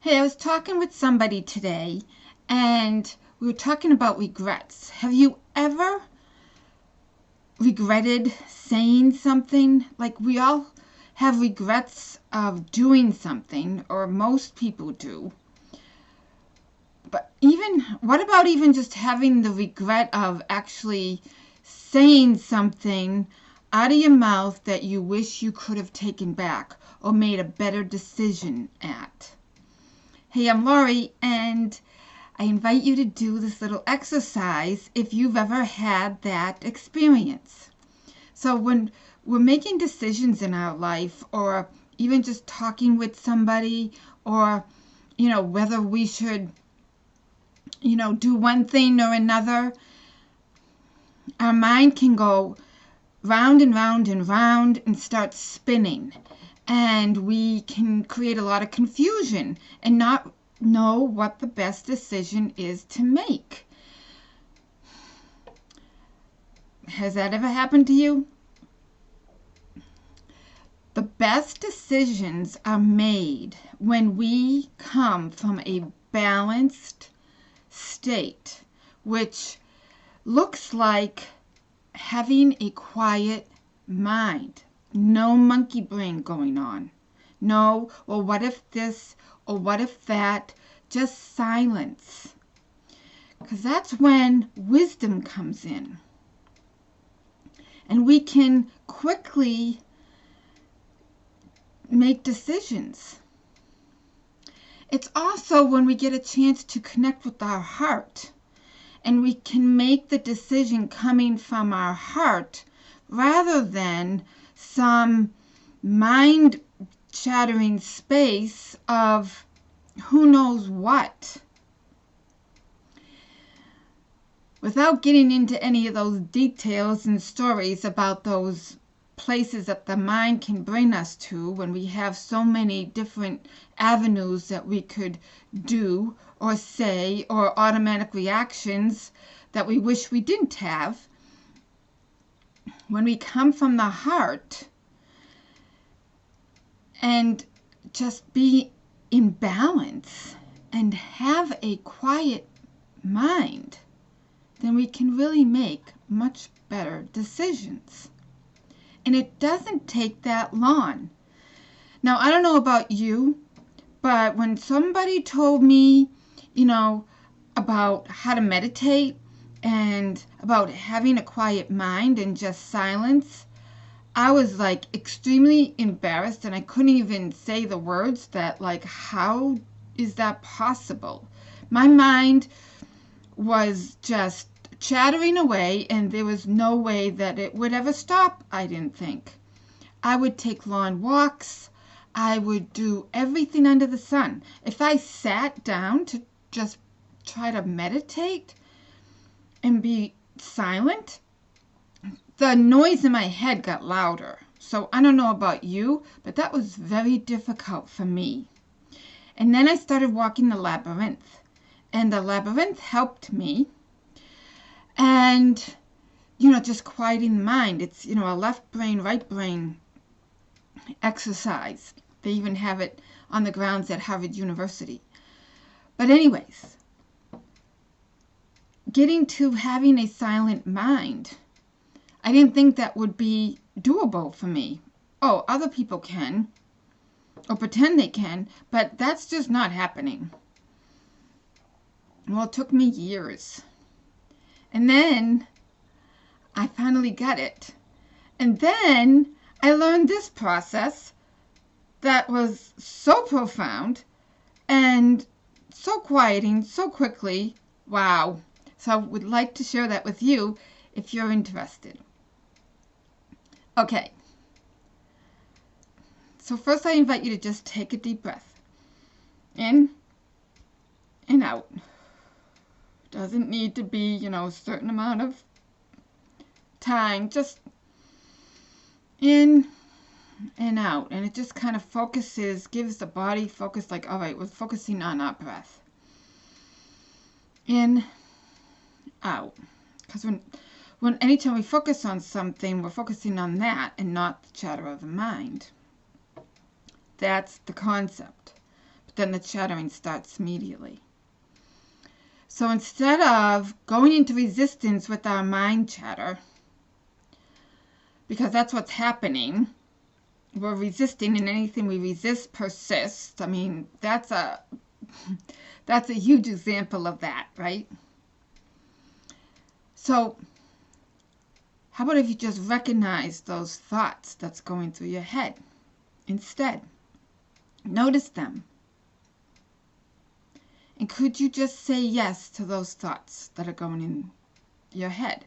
Hey, I was talking with somebody today and we were talking about regrets. Have you ever regretted saying something? Like, we all have regrets of doing something, or most people do. But what about even just having the regret of actually saying something out of your mouth that you wish you could have taken back or made a better decision at? Hey, I'm Lori, and I invite you to do this little exercise if you've ever had that experience. So when we're making decisions in our life, or even just talking with somebody, or, whether we should, do one thing or another, our mind can go round and round and round and start spinning. And we can create a lot of confusion and not know what the best decision is to make. Has that ever happened to you? The best decisions are made when we come from a balanced state, which looks like having a quiet mind. No monkey brain going on. No, well, what if this, or what if that? Just silence. Because that's when wisdom comes in. And we can quickly make decisions. It's also when we get a chance to connect with our heart. And we can make the decision coming from our heart rather than some mind-shattering space of who knows what. Without getting into any of those details and stories about those places that the mind can bring us to when we have so many different avenues that we could do or say, or automatic reactions that we wish we didn't have. When we come from the heart and just be in balance and have a quiet mind, then we can really make much better decisions. And it doesn't take that long. Now, I don't know about you, but when somebody told me, about how to meditate and about having a quiet mind and just silence, I was like extremely embarrassed, and I couldn't even say the words that, like, how is that possible? My mind was just chattering away, and there was no way that it would ever stop, I didn't think. I would take long walks. I would do everything under the sun. If I sat down to just try to meditate and be silent, the noise in my head got louder. So I don't know about you, but that was very difficult for me. And then I started walking the labyrinth, and the labyrinth helped me. And, just quieting the mind. It's, a left brain, right brain exercise. They even have it on the grounds at Harvard University. But anyways, getting to having a silent mind, I didn't think that would be doable for me. Oh, other people can, or pretend they can, but that's just not happening. Well, it took me years. And then I finally got it. And then I learned this process that was so profound and so quieting so quickly. Wow. So I would like to share that with you if you're interested. Okay. So first I invite you to just take a deep breath. In and out. Doesn't need to be, a certain amount of time. Just in and out. And it just kind of focuses, gives the body focus, like, all right, we're focusing on our breath. In, out. Because when anytime we focus on something, we're focusing on that and not the chatter of the mind. That's the concept. then the chattering starts immediately. So instead of going into resistance with our mind chatter, because that's what's happening, we're resisting, and anything we resist persists. I mean, that's a huge example of that, right? So how about if you just recognize those thoughts that's going through your head instead? Notice them. And could you just say yes to those thoughts that are going in your head?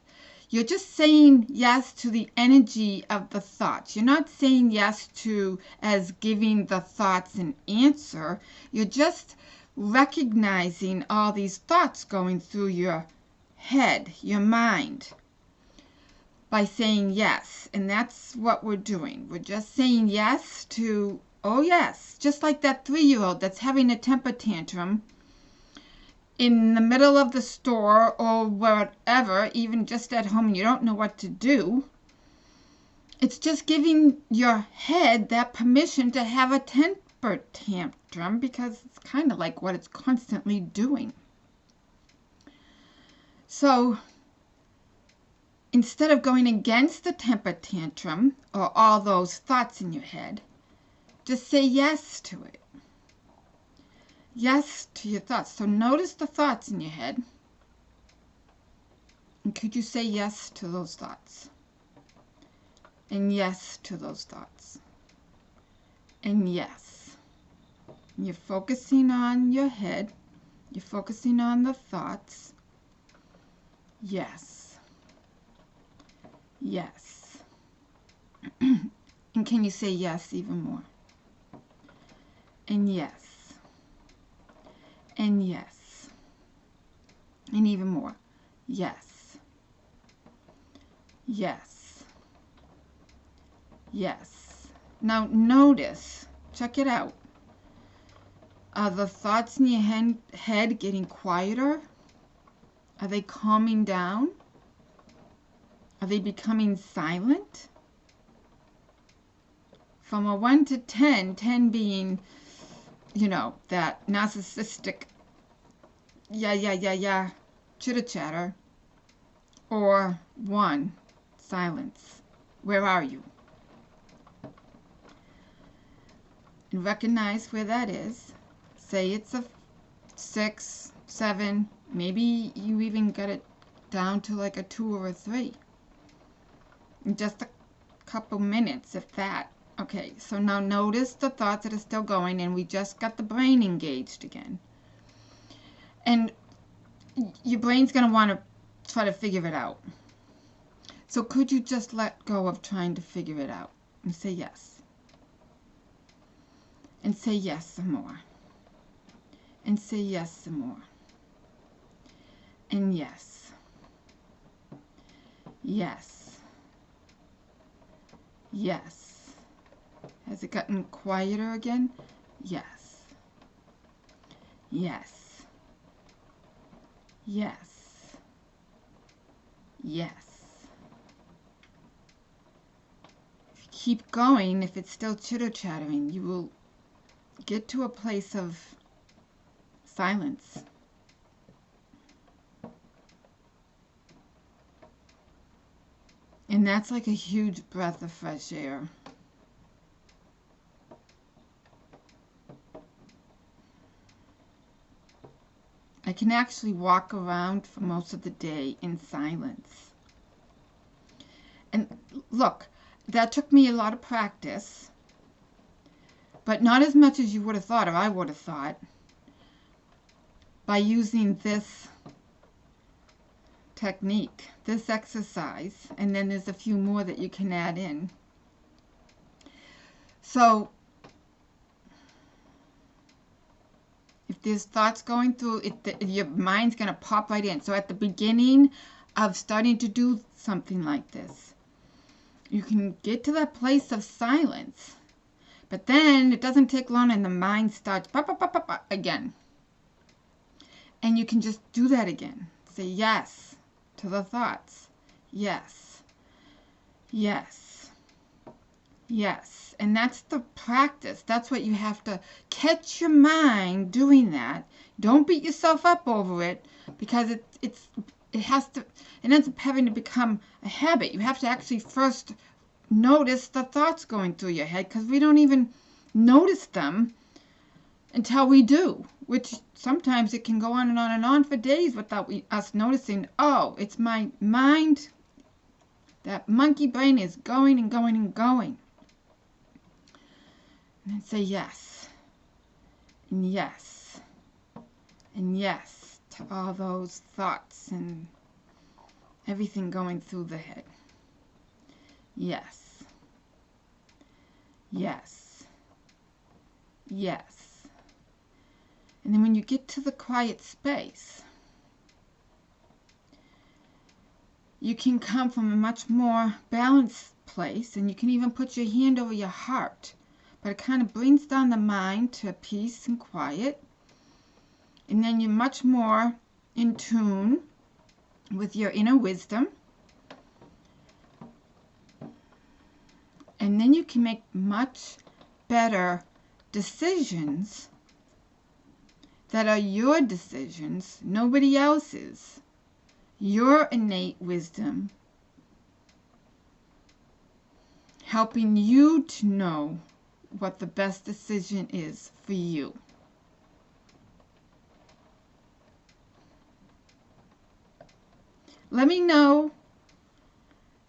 You're just saying yes to the energy of the thoughts. You're not saying yes to as giving the thoughts an answer. You're just recognizing all these thoughts going through your head, your mind, by saying yes. And that's what we're doing. We're just saying yes to, oh yes, just like that 3-year-old that's having a temper tantrum in the middle of the store or wherever, even just at home, and you don't know what to do. It's just giving your head that permission to have a temper tantrum, because it's kind of like what it's constantly doing. So instead of going against the temper tantrum or all those thoughts in your head, just say yes to it. Yes to your thoughts. So notice the thoughts in your head. And could you say yes to those thoughts? And yes to those thoughts. And yes. And you're focusing on your head. You're focusing on the thoughts. Yes. Yes. And can you say yes even more? And yes. And yes. And even more. Yes. Yes. Yes. Now notice, check it out. Are the thoughts in your head getting quieter? Are they calming down? Are they becoming silent? From a 1 to 10, 10 being, that narcissistic, chitter chatter, or 1, silence. Where are you? And recognize where that is. Say it's a 6, 7, maybe you even got it down to like a 2 or a 3. In just a couple minutes, if that. Okay, so now notice the thoughts that are still going, and we just got the brain engaged again. And your brain's going to want to try to figure it out. So could you just let go of trying to figure it out and say yes? And say yes some more. And say yes some more. And yes. Yes. Yes. Has it gotten quieter again? Yes. Yes. Yes. Yes. If you keep going, if it's still chitter-chattering, you will get to a place of silence. And that's like a huge breath of fresh air. I can actually walk around for most of the day in silence. And look, that took me a lot of practice, but not as much as you would have thought, or I would have thought, by using this technique, this exercise, and then there's a few more that you can add in. So if there's thoughts going through it, your mind's going to pop right in. So at the beginning of starting to do something like this, you can get to that place of silence, but then it doesn't take long and the mind starts pop, pop, pop, pop, pop again. And you can just do that again. Say yes to the thoughts. Yes. Yes. Yes. And that's the practice. That's what you have to catch your mind doing that. Don't beat yourself up over it, because it ends up having to become a habit. You have to actually first notice the thoughts going through your head, because we don't even notice them until we do, which sometimes it can go on and on and on for days without us noticing, oh, it's my mind. That monkey brain is going and going and going. And then say yes, and yes, and yes to all those thoughts and everything going through the head. Yes, yes, yes. And then when you get to the quiet space, you can come from a much more balanced place, and you can even put your hand over your heart. But it kind of brings down the mind to peace and quiet. And then you're much more in tune with your inner wisdom. And then you can make much better decisions that are your decisions, nobody else's. Your innate wisdom helping you to know what the best decision is for you. Let me know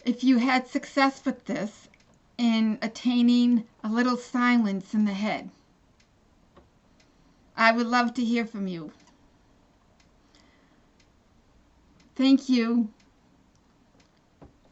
if you had success with this in attaining a little silence in the head. I would love to hear from you. Thank you.